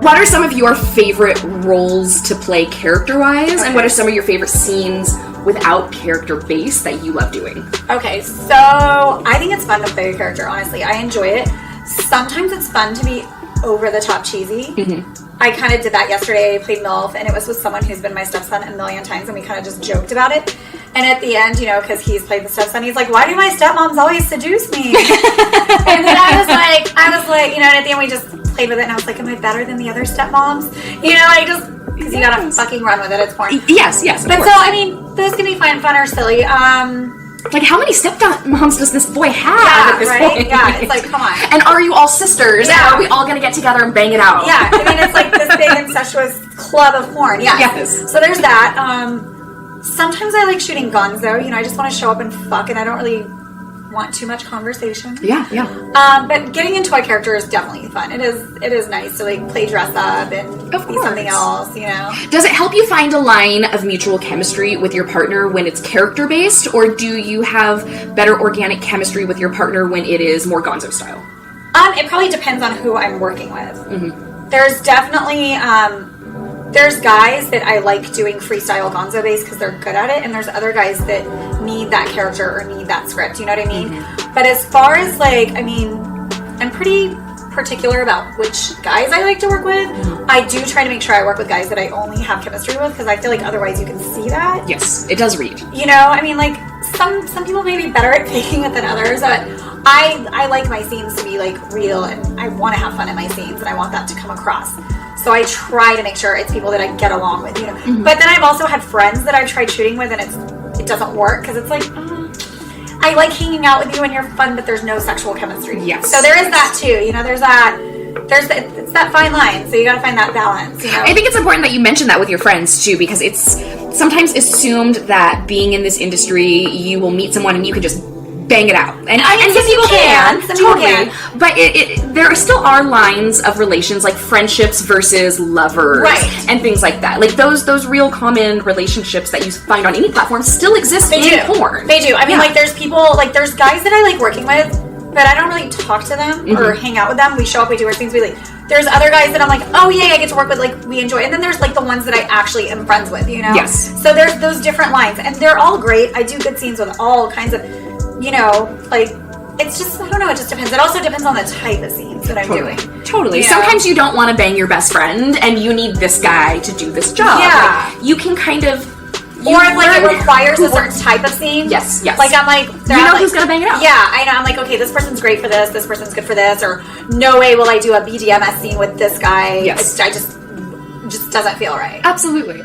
What are some of your favorite roles to play character-wise, and what are some of your favorite scenes without character base that you love doing? Okay, so I think it's fun to play a character, honestly. I enjoy it. Sometimes it's fun to be over-the-top cheesy. I kind of did that yesterday. I played MILF, and it was with someone who's been my stepson a million times, and we kind of just joked about it. And at the end, you know, because he's played the stepson, he's like, why do my stepmoms always seduce me? And then I was like, you know, and at the end we just played with it, and I was like, am I better than the other stepmoms? You know, I just, because you gotta fucking run with it, it's porn. Yes, of course. So, I mean, those can be fun or silly. Like, how many stepmoms does this boy have at this point? Yeah, it's like, come on. And are you all sisters? Yeah. And are we all gonna get together and bang it out? Yeah, I mean, it's like this big incestuous club of porn. Yes. So there's that. Sometimes I like shooting guns, though. You know, I just want to show up and fuck, and I don't really want too much conversation. Yeah. But getting into a character is definitely fun. It is nice to like play dress up and be something else, you know. Does it help you find a line of mutual chemistry with your partner when it's character based, or do you have better organic chemistry with your partner when it is more gonzo style? It probably depends on who I'm working with. There's definitely there's guys that I like doing freestyle gonzo based because they're good at it, and there's other guys that need that character or need that script, you know what I mean? But as far as like, I mean, I'm pretty particular about which guys I like to work with. I do try to make sure I work with guys that I only have chemistry with, because I feel like otherwise you can see that. Yes, it does read. You know, I mean, like some people may be better at faking it than others, but I like my scenes to be like real, and I want to have fun in my scenes, and I want that to come across. So I try to make sure it's people that I get along with, you know. But then I've also had friends that I've tried shooting with, and it doesn't work, because it's like, I like hanging out with you and you're fun, but there's no sexual chemistry. Yes. So there is that too, you know. It's that fine line. So you got to find that balance, you know. I think it's important that you mention that with your friends too, because it's sometimes assumed that being in this industry, you will meet someone and you can just bang it out, and some people can, totally. But there still are lines of relations, like friendships versus lovers, and things like that. Like those real common relationships that you find on any platform still exist in porn. They do. I mean, like there's people, like there's guys that I like working with, but I don't really talk to them or hang out with them. We show up, we do our things, we leave. There's other guys that I'm like, oh yay, I get to work with, like we enjoy. And then there's like the ones that I actually am friends with, you know? Yes. So there's those different lines, and they're all great. I do good scenes with all kinds of, you know, like, it's just, I don't know, it just depends. It also depends on the type of scenes that I'm doing. Totally. You know? Sometimes you don't want to bang your best friend, and you need this guy to do this job. Yeah. Like, you can kind of... Or if, like, it requires a certain type of scene. Yes. Like, I'm like... You know who's going to bang it out. Yeah, I know. I'm like, okay, this person's great for this person's good for this, or no way will I do a BDMS scene with this guy. Yes. It just doesn't feel right. Absolutely.